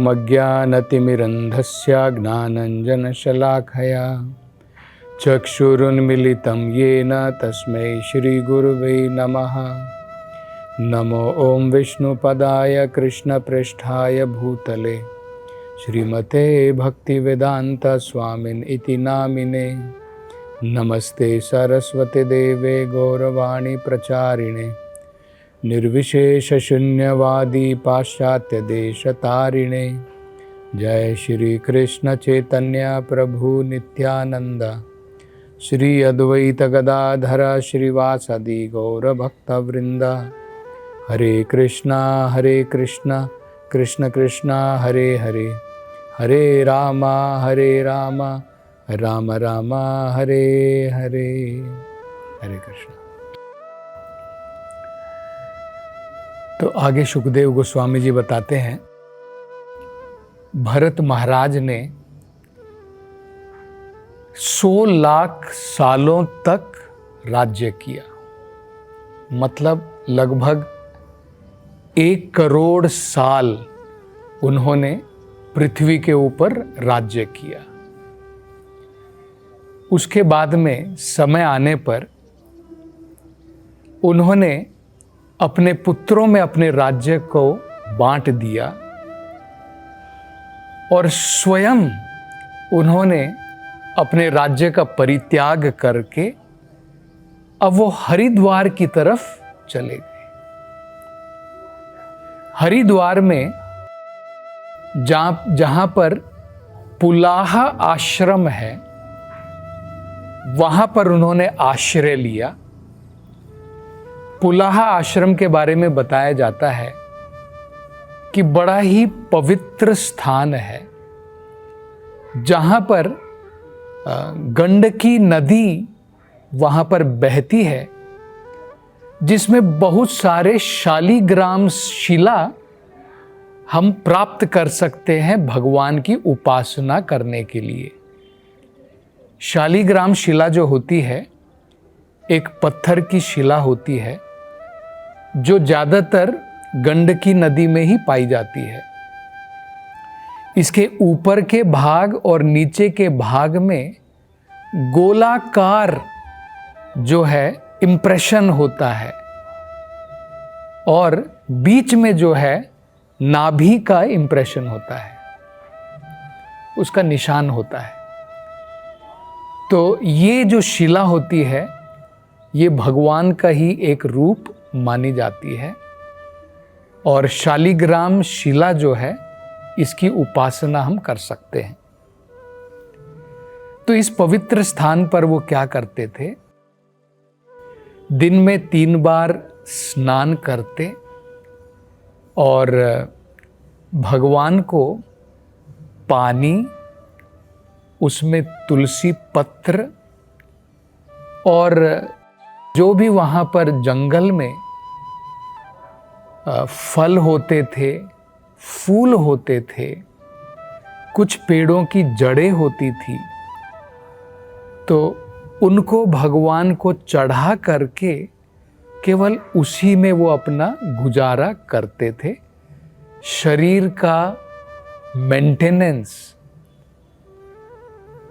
ओमज्ञानतिमिरन्धस्य ज्ञानञ्जनशलाखया चक्षुरुन्मिलितं येन तस्मै श्रीगुरुवे नमः। नमो ॐ विष्णुपदाय कृष्णप्रेष्ठाय भूतले श्रीमते भक्तिवेदांत स्वामिन् इति नामिने। नमस्ते सरस्वती देवे गौरवाणी प्रचारिणे निर्विशेषशून्यवादी पाश्चात्यदेशतारिणे। जय श्री कृष्ण चैतन्य प्रभु नित्यानंद श्री अद्वैत गदाधर श्रीवासदि गौरभक्तवृंद। हरे कृष्णा कृष्ण कृष्ण हरे हरे, हरे राम राम राम हरे हरे। हरे कृष्ण। तो आगे सुखदेव गोस्वामी जी बताते हैं, भरत महाराज ने 100 लाख सालों तक राज्य किया, मतलब लगभग 1 करोड़ साल उन्होंने पृथ्वी के ऊपर राज्य किया। उसके बाद में समय आने पर उन्होंने अपने पुत्रों में अपने राज्य को बांट दिया और स्वयं उन्होंने अपने राज्य का परित्याग करके अब वो हरिद्वार की तरफ चले गए। हरिद्वार में जहां पर पुलाह आश्रम है, वहां पर उन्होंने आश्रय लिया। पुलाह आश्रम के बारे में बताया जाता है कि बड़ा ही पवित्र स्थान है, जहां पर गंडकी नदी वहां पर बहती है, जिसमें बहुत सारे शालिग्राम शिला हम प्राप्त कर सकते हैं भगवान की उपासना करने के लिए। शालिग्राम शिला जो होती है, एक पत्थर की शिला होती है जो ज़्यादातर गंडकी नदी में ही पाई जाती है। इसके ऊपर के भाग और नीचे के भाग में गोलाकार जो है इम्प्रेशन होता है, और बीच में जो है नाभि का इम्प्रेशन होता है, उसका निशान होता है। तो ये जो शिला होती है, ये भगवान का ही एक रूप मानी जाती है, और शालिग्राम शिला जो है इसकी उपासना हम कर सकते हैं। तो इस पवित्र स्थान पर वो क्या करते थे, दिन में 3 बार स्नान करते और भगवान को पानी, उसमें तुलसी पत्र और जो भी वहाँ पर जंगल में फल होते थे, फूल होते थे, कुछ पेड़ों की जड़ें होती थी, तो उनको भगवान को चढ़ा करके केवल उसी में वो अपना गुजारा करते थे। शरीर का मेंटेनेंस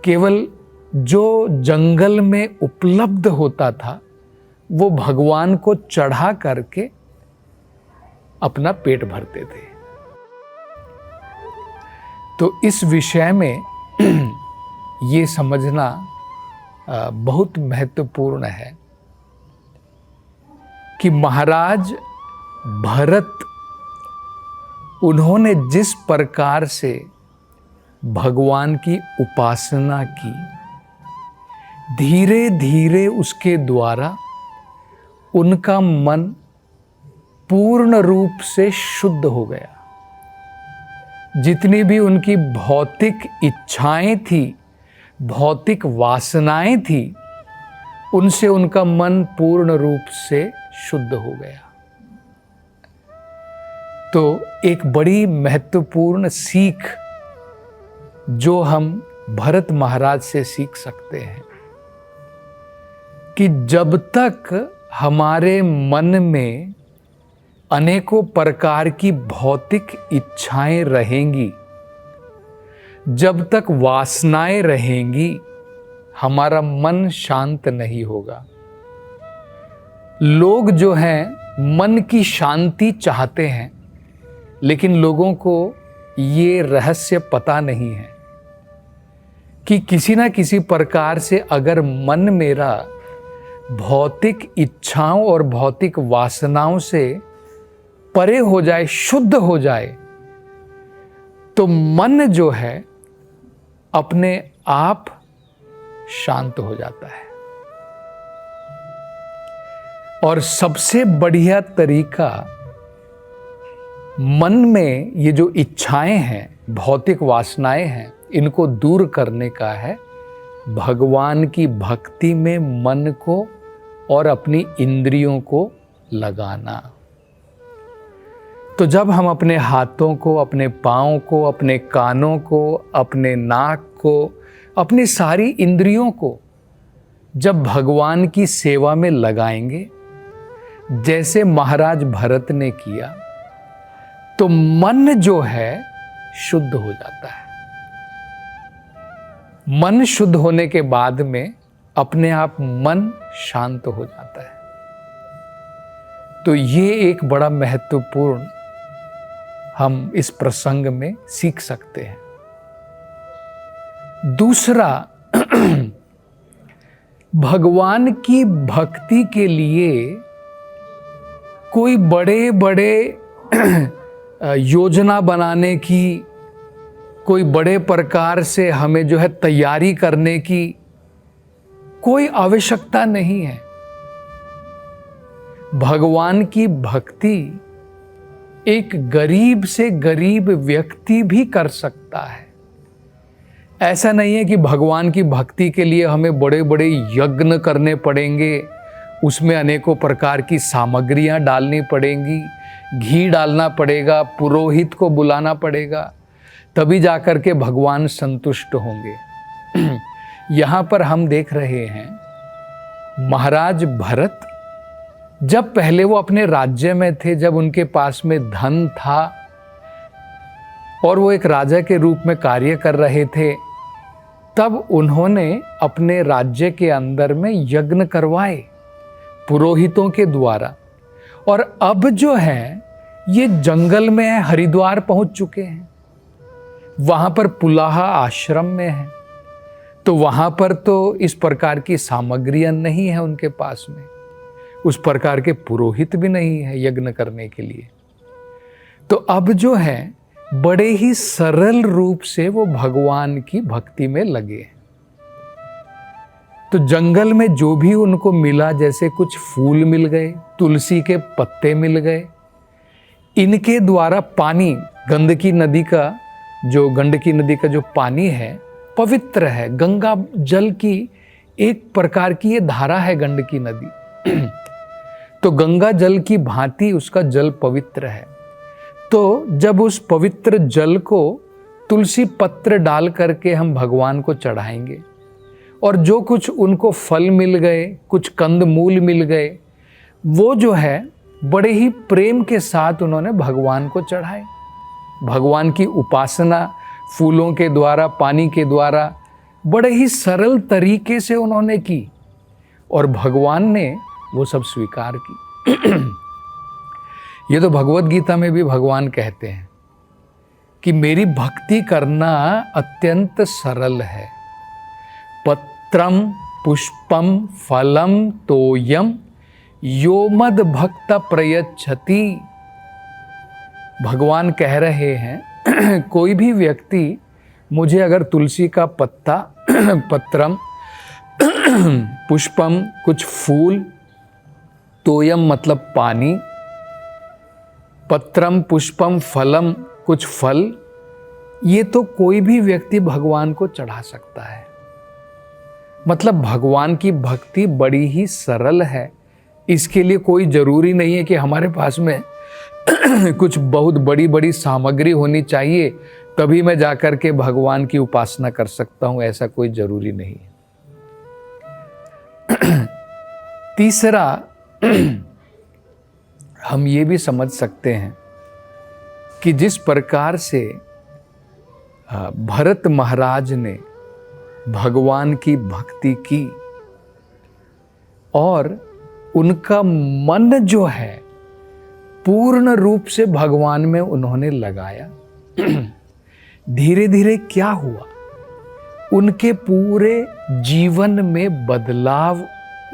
केवल जो जंगल में उपलब्ध होता था वो भगवान को चढ़ा करके अपना पेट भरते थे। तो इस विषय में ये समझना बहुत महत्वपूर्ण है कि महाराज भरत, उन्होंने जिस प्रकार से भगवान की उपासना की, धीरे धीरे उसके द्वारा उनका मन पूर्ण रूप से शुद्ध हो गया। जितनी भी उनकी भौतिक इच्छाएं थी, भौतिक वासनाएं थी, उनसे उनका मन पूर्ण रूप से शुद्ध हो गया। तो एक बड़ी महत्वपूर्ण सीख जो हम भरत महाराज से सीख सकते हैं कि जब तक हमारे मन में अनेकों प्रकार की भौतिक इच्छाएं रहेंगी, जब तक वासनाएं रहेंगी हमारा मन शांत नहीं होगा। लोग जो हैं मन की शांति चाहते हैं, लेकिन लोगों को ये रहस्य पता नहीं है कि किसी ना किसी प्रकार से अगर मन मेरा भौतिक इच्छाओं और भौतिक वासनाओं से परे हो जाए, शुद्ध हो जाए, तो मन जो है अपने आप शांत हो जाता है। और सबसे बढ़िया तरीका मन में ये जो इच्छाएं हैं, भौतिक वासनाएं हैं, इनको दूर करने का है भगवान की भक्ति में मन को और अपनी इंद्रियों को लगाना। तो जब हम अपने हाथों को, अपने पाँव को, अपने कानों को, अपने नाक को, अपनी सारी इंद्रियों को जब भगवान की सेवा में लगाएंगे, जैसे महाराज भरत ने किया, तो मन जो है शुद्ध हो जाता है। मन शुद्ध होने के बाद में अपने आप मन शांत हो जाता है। तो ये एक बड़ा महत्वपूर्ण हम इस प्रसंग में सीख सकते हैं। दूसरा, भगवान की भक्ति के लिए कोई बड़े बड़े योजना बनाने की, कोई बड़े प्रकार से हमें जो है तैयारी करने की कोई आवश्यकता नहीं है। भगवान की भक्ति एक गरीब से गरीब व्यक्ति भी कर सकता है। ऐसा नहीं है कि भगवान की भक्ति के लिए हमें बड़े बड़े यज्ञ करने पड़ेंगे, उसमें अनेकों प्रकार की सामग्रियां डालनी पड़ेंगी, घी डालना पड़ेगा, पुरोहित को बुलाना पड़ेगा, तभी जाकर के भगवान संतुष्ट होंगे। यहाँ पर हम देख रहे हैं महाराज भरत जब पहले वो अपने राज्य में थे, जब उनके पास में धन था और वो एक राजा के रूप में कार्य कर रहे थे, तब उन्होंने अपने राज्य के अंदर में यज्ञ करवाए पुरोहितों के द्वारा। और अब जो है ये जंगल में है, हरिद्वार पहुंच चुके हैं, वहां पर पुलाहा आश्रम में है, तो वहां पर तो इस प्रकार की सामग्रियां नहीं है उनके पास में, उस प्रकार के पुरोहित भी नहीं है यज्ञ करने के लिए। तो अब जो है बड़े ही सरल रूप से वो भगवान की भक्ति में लगे। तो जंगल में जो भी उनको मिला, जैसे कुछ फूल मिल गए, तुलसी के पत्ते मिल गए, इनके द्वारा पानी, गंडकी नदी का जो पानी है पवित्र है। गंगा जल की एक प्रकार की ये धारा है गंडकी नदी। तो गंगा जल की भांति उसका जल पवित्र है। तो जब उस पवित्र जल को तुलसी पत्र डाल करके हम भगवान को चढ़ाएंगे, और जो कुछ उनको फल मिल गए, कुछ कंद मूल मिल गए, वो जो है बड़े ही प्रेम के साथ उन्होंने भगवान को चढ़ाए। भगवान की उपासना फूलों के द्वारा, पानी के द्वारा बड़े ही सरल तरीके से उन्होंने की, और भगवान ने वो सब स्वीकार की। ये तो भगवत गीता में भी भगवान कहते हैं कि मेरी भक्ति करना अत्यंत सरल है। पत्रम पुष्पम फलम तोयम यो मद भक्त प्रयच्छति। भगवान कह रहे हैं कोई भी व्यक्ति मुझे अगर तुलसी का पत्ता, पत्रम, पुष्पम कुछ फूल, तोयम मतलब पानी, पत्रम पुष्पम फलम कुछ फल, ये तो कोई भी व्यक्ति भगवान को चढ़ा सकता है। मतलब भगवान की भक्ति बड़ी ही सरल है। इसके लिए कोई जरूरी नहीं है कि हमारे पास में कुछ बहुत बड़ी बड़ी सामग्री होनी चाहिए तभी मैं जाकर के भगवान की उपासना कर सकता हूं, ऐसा कोई जरूरी नहीं है। तीसरा, हम ये भी समझ सकते हैं कि जिस प्रकार से भरत महाराज ने भगवान की भक्ति की और उनका मन जो है पूर्ण रूप से भगवान में उन्होंने लगाया। धीरे धीरे क्या हुआ, उनके पूरे जीवन में बदलाव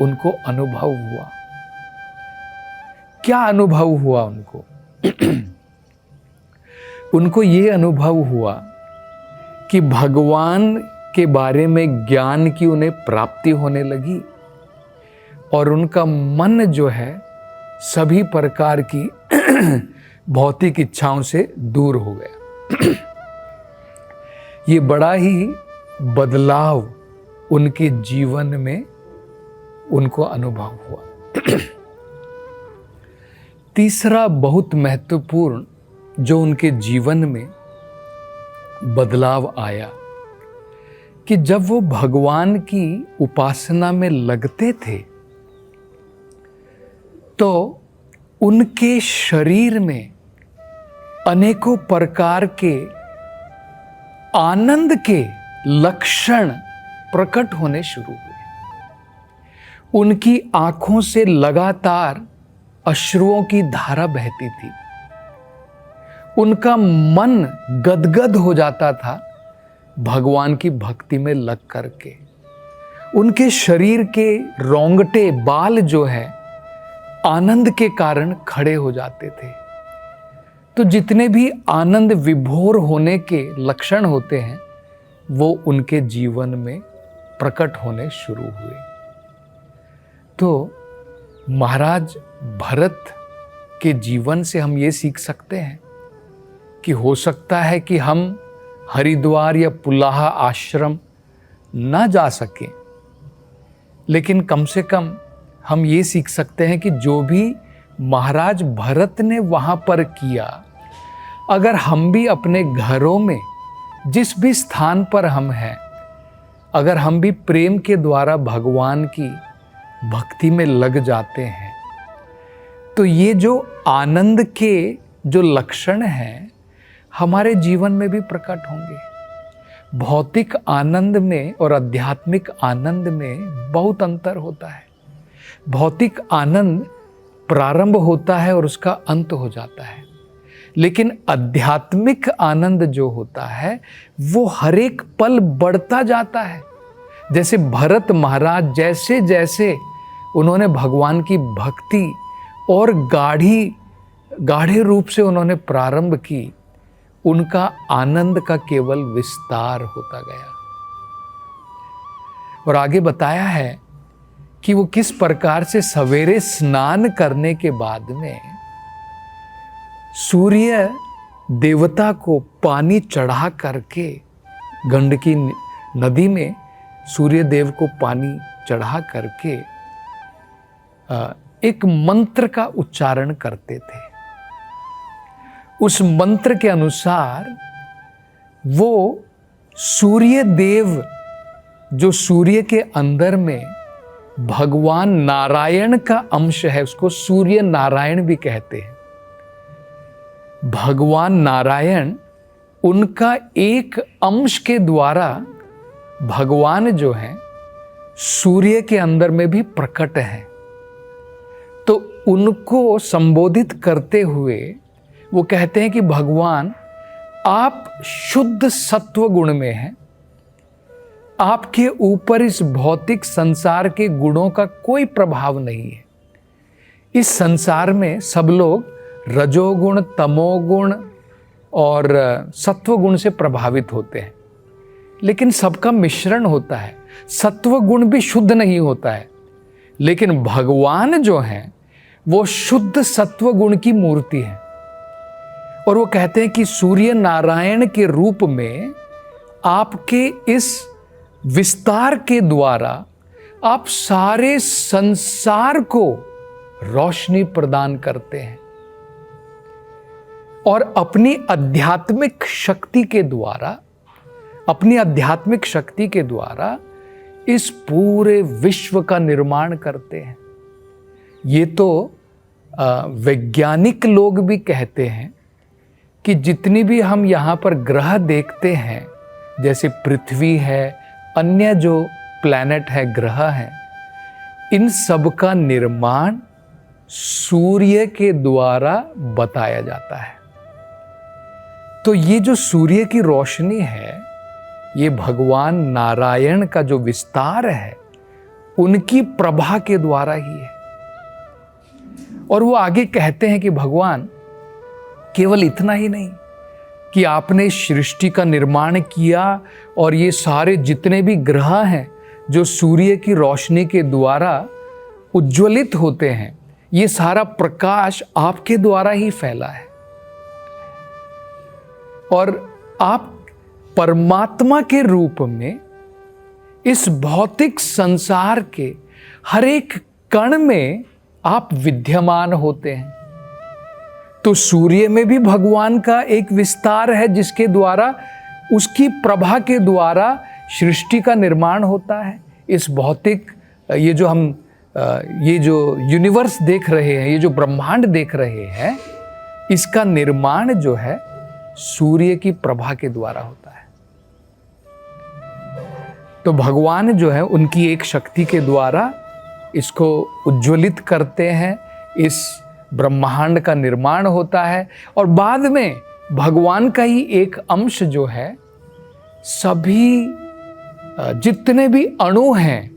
उनको अनुभव हुआ। क्या अनुभव हुआ उनको? उनको ये अनुभव हुआ कि भगवान के बारे में ज्ञान की उन्हें प्राप्ति होने लगी और उनका मन जो है सभी प्रकार की भौतिक इच्छाओं से दूर हो गया। ये बड़ा ही बदलाव उनके जीवन में उनको अनुभव हुआ। तीसरा बहुत महत्वपूर्ण जो उनके जीवन में बदलाव आया कि जब वो भगवान की उपासना में लगते थे तो उनके शरीर में अनेकों प्रकार के आनंद के लक्षण प्रकट होने शुरू हुए। उनकी आंखों से लगातार अश्रुओं की धारा बहती थी। उनका मन गदगद हो जाता था भगवान की भक्ति में लग करके। उनके शरीर के रोंगटे बाल जो है आनंद के कारण खड़े हो जाते थे। तो जितने भी आनंद विभोर होने के लक्षण होते हैं वो उनके जीवन में प्रकट होने शुरू हुए। तो महाराज भरत के जीवन से हम ये सीख सकते हैं कि हो सकता है कि हम हरिद्वार या पुलाहा आश्रम ना जा सकें, लेकिन कम से कम हम ये सीख सकते हैं कि जो भी महाराज भरत ने वहाँ पर किया, अगर हम भी अपने घरों में जिस भी स्थान पर हम हैं, अगर हम भी प्रेम के द्वारा भगवान की भक्ति में लग जाते हैं तो ये जो आनंद के जो लक्षण हैं हमारे जीवन में भी प्रकट होंगे। भौतिक आनंद में और आध्यात्मिक आनंद में बहुत अंतर होता है। भौतिक आनंद प्रारंभ होता है और उसका अंत हो जाता है, लेकिन आध्यात्मिक आनंद जो होता है वो हर एक पल बढ़ता जाता है। जैसे भरत महाराज जैसे जैसे उन्होंने भगवान की भक्ति और गाढ़े रूप से उन्होंने प्रारंभ की, उनका आनंद का केवल विस्तार होता गया। और आगे बताया है कि वो किस प्रकार से सवेरे स्नान करने के बाद में सूर्य देवता को पानी चढ़ा करके गंडकी नदी में सूर्य देव को पानी चढ़ा करके एक मंत्र का उच्चारण करते थे। उस मंत्र के अनुसार वो सूर्य देव जो सूर्य के अंदर में भगवान नारायण का अंश है, उसको सूर्य नारायण भी कहते हैं। भगवान नारायण उनका एक अंश के द्वारा भगवान जो है सूर्य के अंदर में भी प्रकट है। तो उनको संबोधित करते हुए वो कहते हैं कि भगवान आप शुद्ध सत्व गुण में हैं, आपके ऊपर इस भौतिक संसार के गुणों का कोई प्रभाव नहीं है। इस संसार में सब लोग रजोगुण, तमोगुण और सत्वगुण से प्रभावित होते हैं, लेकिन सबका मिश्रण होता है। सत्व गुण भी शुद्ध नहीं होता है, लेकिन भगवान जो हैं वो शुद्ध सत्व गुण की मूर्ति है। और वो कहते हैं कि सूर्य नारायण के रूप में आपके इस विस्तार के द्वारा आप सारे संसार को रोशनी प्रदान करते हैं और अपनी आध्यात्मिक शक्ति के द्वारा इस पूरे विश्व का निर्माण करते हैं। ये तो वैज्ञानिक लोग भी कहते हैं कि जितनी भी हम यहाँ पर ग्रह देखते हैं, जैसे पृथ्वी है, अन्य जो प्लैनेट है, ग्रह हैं, इन सब का निर्माण सूर्य के द्वारा बताया जाता है। तो ये जो सूर्य की रोशनी है, ये भगवान नारायण का जो विस्तार है, उनकी प्रभा के द्वारा ही है। और वो आगे कहते हैं कि भगवान केवल इतना ही नहीं कि आपने सृष्टि का निर्माण किया और ये सारे जितने भी ग्रह हैं जो सूर्य की रोशनी के द्वारा उज्ज्वलित होते हैं, ये सारा प्रकाश आपके द्वारा ही फैला है। और आप परमात्मा के रूप में इस भौतिक संसार के हर एक कण में आप विद्यमान होते हैं। तो सूर्य में भी भगवान का एक विस्तार है, जिसके द्वारा, उसकी प्रभा के द्वारा सृष्टि का निर्माण होता है। इस भौतिक, ये जो यूनिवर्स देख रहे हैं, ये जो ब्रह्मांड देख रहे हैं, इसका निर्माण जो है सूर्य की प्रभा के द्वारा होता है। तो भगवान जो है उनकी एक शक्ति के द्वारा इसको उज्ज्वलित करते हैं, इस ब्रह्मांड का निर्माण होता है। और बाद में भगवान का ही एक अंश जो है, सभी जितने भी अणु हैं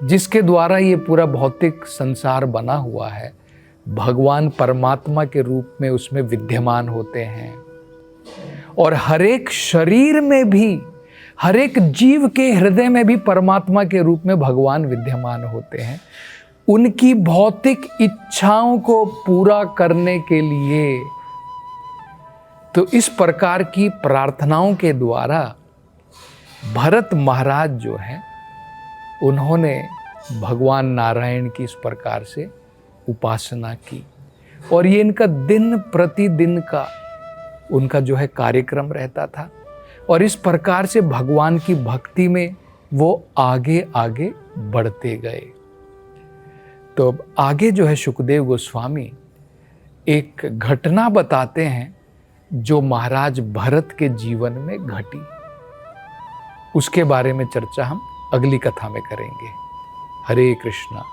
जिसके द्वारा ये पूरा भौतिक संसार बना हुआ है, भगवान परमात्मा के रूप में उसमें विद्यमान होते हैं। और हर एक शरीर में भी, हर एक जीव के हृदय में भी परमात्मा के रूप में भगवान विद्यमान होते हैं। उनकी भौतिक इच्छाओं को पूरा करने के लिए, तो इस प्रकार की प्रार्थनाओं के द्वारा भरत महाराज जो हैं, उन्होंने भगवान नारायण की इस प्रकार से उपासना की। और ये इनका दिन प्रतिदिन का उनका जो है कार्यक्रम रहता था। और इस प्रकार से भगवान की भक्ति में वो आगे आगे बढ़ते गए। तो अब आगे जो है सुखदेव गोस्वामी एक घटना बताते हैं जो महाराज भरत के जीवन में घटी। उसके बारे में चर्चा हम अगली कथा में करेंगे। हरे कृष्णा।